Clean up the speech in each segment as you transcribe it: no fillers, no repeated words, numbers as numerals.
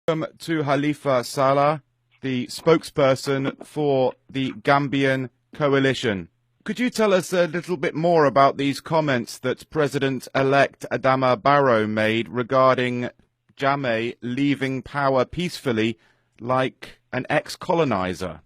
Welcome to Halifa Sallah, the spokesperson for the Gambian coalition. Could you tell us a little bit more about these comments that President-elect Adama Barrow made regarding Jammeh leaving power peacefully like an ex-colonizer?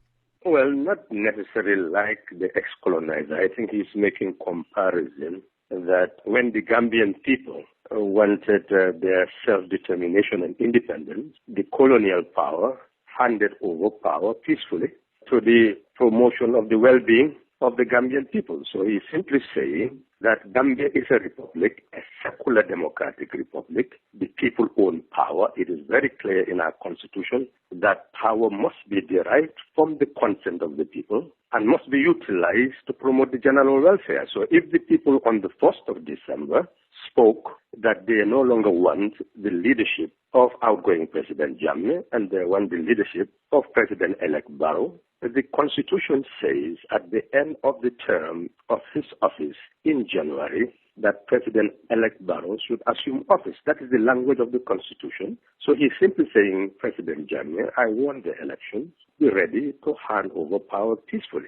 Well, not necessarily like the ex-colonizer. I think he's making comparison that when the Gambian people wanted their self-determination and independence, the colonial power handed over power peacefully to the promotion of the well-being of the Gambian people. So he's simply saying that Gambia is a republic, a secular democratic republic. The people own power. It is very clear in our constitution that power must be derived from the consent of the people and must be utilized to promote the general welfare. So if the people on the 1st of December spoke that they no longer want the leadership of outgoing President Jammeh and they want the leadership of President-elect Barrow, the Constitution says at the end of the term of his office in January that President-elect Barrow should assume office. That is the language of the Constitution. So he's simply saying, President Jammeh, I won the election. Be ready to hand over power peacefully.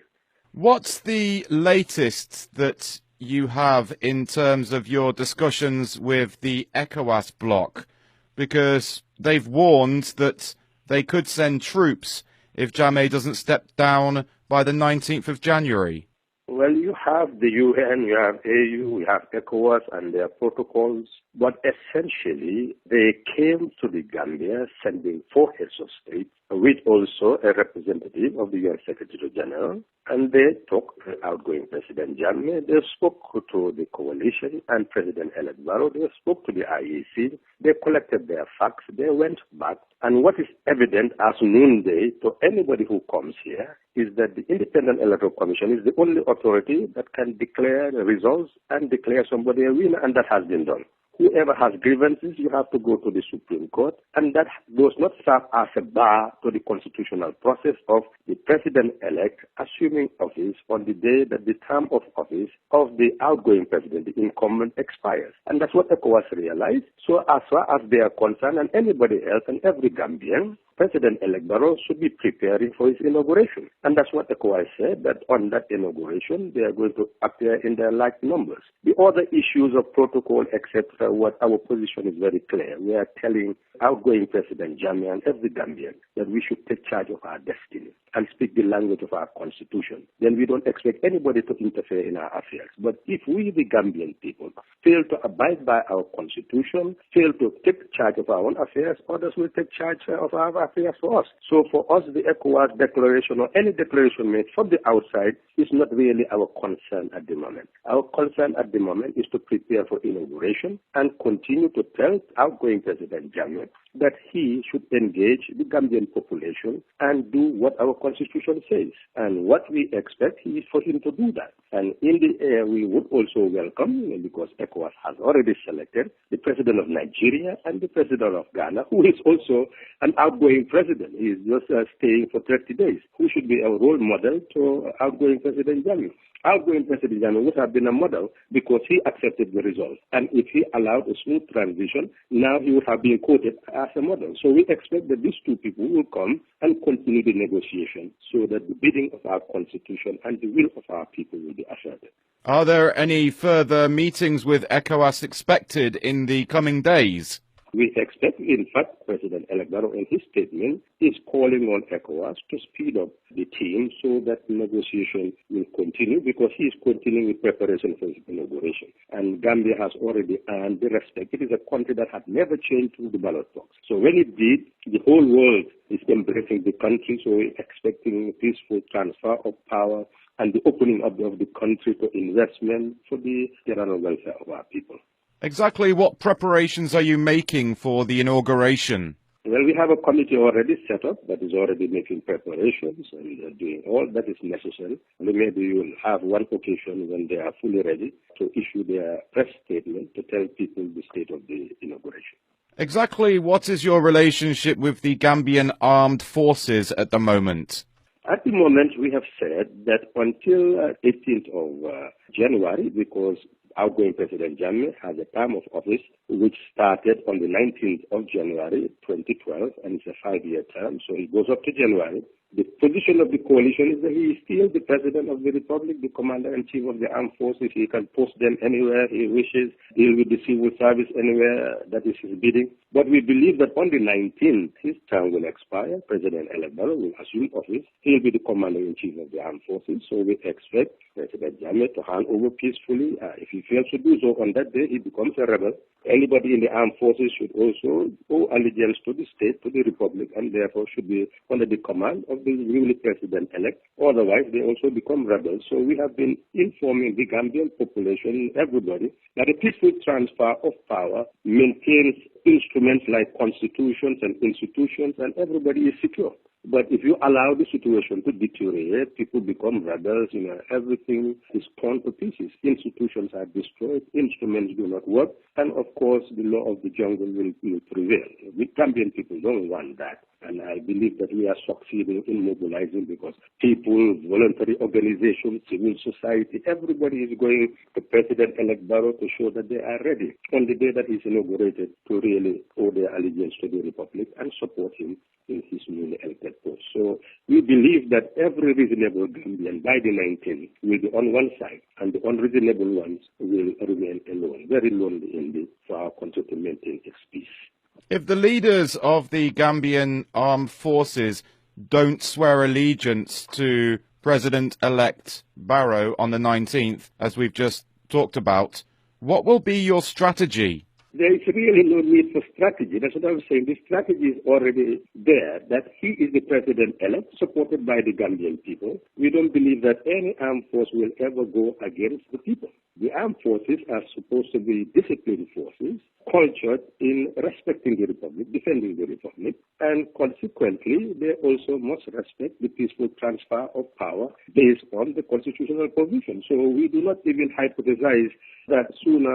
What's the latest that you have in terms of your discussions with the ECOWAS bloc? Because they've warned that they could send troops if Jammeh doesn't step down by the 19th of January. Well, you have the UN, you have AU, you have ECOWAS and their protocols, but essentially they came to the Gambia sending 4 heads of state, with also a representative of the UN Secretary General, and they talked to the outgoing President Jammeh, they spoke to the coalition and President-elect Barrow, they spoke to the IEC, they collected their facts, they went back, and what is evident as noonday to anybody who comes here is that the Independent Electoral Commission is the only authority that can declare the results and declare somebody a winner, and that has been done. Whoever has grievances, you have to go to the Supreme Court, and that does not serve as a bar to the constitutional process of the President-elect assuming office on the day that the term of office of the outgoing President, the incumbent, expires. And that's what ECOWAS realized. So as far as they are concerned, and anybody else and every Gambian, President-elect Barrow should be preparing for his inauguration. And that's what ECOWAS said, that on that inauguration, they are going to appear in their like numbers. The other issues of protocol, etc., what our position is very clear. We are telling outgoing President Jammeh and every Gambian that we should take charge of our destiny and speak the language of our constitution. Then we don't expect anybody to interfere in our affairs. But if we, the Gambian people, fail to abide by our constitution, fail to take charge of our own affairs, others will take charge of our affairs for us. So for us, the ECOWAS declaration or any declaration made from the outside is not really our concern at the moment. Our concern at the moment is to prepare for inauguration and continue to tell outgoing President Jammeh that he should engage the Gambian population and do what our constitution says. And what we expect is for him to do that. And in the air, we would also welcome, because ECOWAS has already selected the President of Nigeria and the President of Ghana, who is also an outgoing president. He is just staying for 30 days, who should be a role model to outgoing President Jammeh. Outgoing President Jammeh would have been a model because he accepted the result. And if he allowed a smooth transition, now he would have been quoted as a model. So we expect that these two people will come and continue the negotiation so that the bidding of our constitution and the will of our people will be assured. Are there any further meetings with ECOWAS expected in the coming days? We expect, in fact, President-elect Barrow in his statement is calling on ECOWAS to speed up the team so that negotiation will continue because he is continuing with preparation for his inauguration. And Gambia has already earned the respect. It is a country that had never changed through the ballot box. So when it did, the whole world is embracing the country, so we're expecting a peaceful transfer of power and the opening up of the country to investment for the general welfare of our people. Exactly what preparations are you making for the inauguration? Well, we have a committee already set up that is already making preparations and doing all that is necessary. And maybe you will have one occasion when they are fully ready to issue their press statement to tell people the state of the inauguration. Exactly what is your relationship with the Gambian armed forces at the moment? At the moment, we have said that until 18th of January, because outgoing President Jammeh has a term of office which started on the 19th of January 2012, and it's a 5-year term, so it goes up to January. The position of the coalition is that he is still the president of the republic, the commander-in-chief of the armed forces. He can post them anywhere he wishes, deal with the civil service anywhere that is his bidding. But we believe that on the 19th, his term will expire. President-elect Barrow will assume office. He will be the commander-in-chief of the armed forces. So we expect President Jammeh to hand over peacefully. If he fails to do so on that day, he becomes a rebel. Anybody in the armed forces should also owe allegiance to the state, to the republic, and therefore should be under the command of the newly president-elect. Otherwise, they also become rebels. So we have been informing the Gambian population, everybody, that a peaceful transfer of power maintains instruments like constitutions and institutions, and everybody is secure. But if you allow the situation to deteriorate, people become rebels, everything is torn to pieces. Institutions are destroyed, instruments do not work, and of course the law of the jungle will prevail. We Gambian people don't want that. And I believe that we are succeeding in mobilizing because people, voluntary organizations, civil society, everybody is going to President-elect Barrow to show that they are ready on the day that he's inaugurated to really owe their allegiance to the Republic and support him in his newly elected post. So we believe that every reasonable Gambian by the 19th will be on one side and the unreasonable ones will remain alone, very lonely indeed, for our country to maintain its peace. If the leaders of the Gambian armed forces don't swear allegiance to President-elect Barrow on the 19th, as we've just talked about, what will be your strategy? There is really no need for strategy. That's what I'm saying. The strategy is already there, that he is the president-elect, supported by the Gambian people. We don't believe that any armed force will ever go against the people. The armed forces are supposed to be disciplined forces, cultured in respecting the Republic, defending the Republic, and consequently, they also must respect the peaceful transfer of power based on the constitutional provision. So we do not even hypothesize that sooner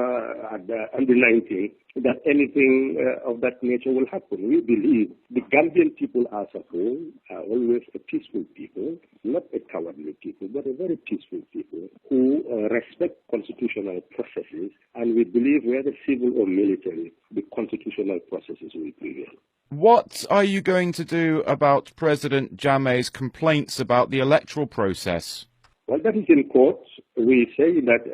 on the 19th that anything of that nature will happen. We believe the Gambian people as a whole are always a peaceful people, not a cowardly people, but a very peaceful people who respect constitutional processes, and we believe whether civil or military, the constitutional processes will prevail. What are you going to do about President Jammeh's complaints about the electoral process? Well, that is in court. We say that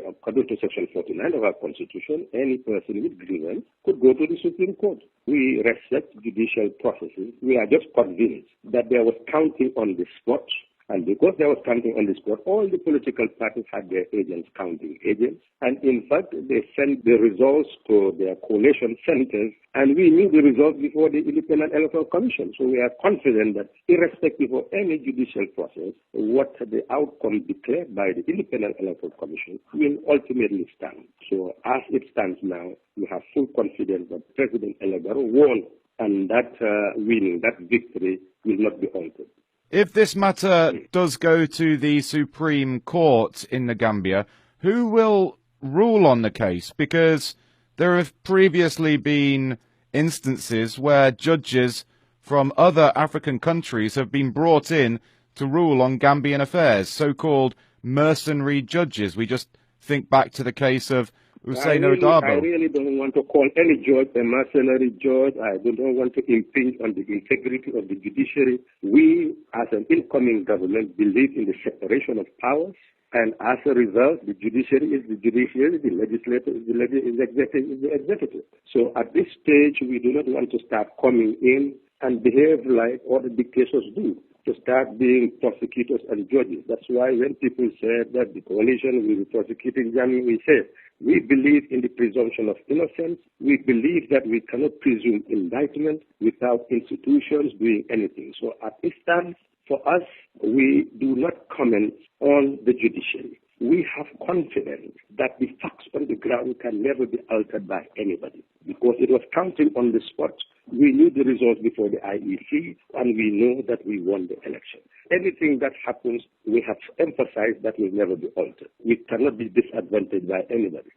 according to Section 49 of our Constitution, any person with grievance could go to the Supreme Court. We respect judicial processes. We are just convinced that there was counting on the spot. And because there was counting on the spot, all the political parties had their agents counting agents. And in fact, they sent the results to their coalition centers, and we knew the results before the Independent Electoral Commission. So we are confident that irrespective of any judicial process, what the outcome declared by the Independent Electoral Commission will ultimately stand. So as it stands now, we have full confidence that President-elect Barrow won, and that winning, that victory will not be altered. If this matter does go to the Supreme Court in the Gambia, who will rule on the case? Because there have previously been instances where judges from other African countries have been brought in to rule on Gambian affairs, so-called mercenary judges. We just think back to the case of Hussein Odabo. I really don't want to call any judge a mercenary judge. I don't want to impinge on the integrity of the judiciary. We, as an incoming government, believe in the separation of powers. And as a result, the judiciary is the judiciary, the legislature is the executive is the executive. So at this stage, we do not want to start coming in and behave like other dictators do, to start being prosecutors and judges. That's why when people say that the coalition will be prosecuting Jammeh, we say we believe in the presumption of innocence. We believe that we cannot presume indictment without institutions doing anything. So at this time, for us, we do not comment on the judiciary. We have confidence that the facts on the ground can never be altered by anybody, because it was counting on the spot. We knew the results before the IEC, and we know that we won the election. Anything that happens, we have emphasized that will never be altered. We cannot be disadvantaged by anybody.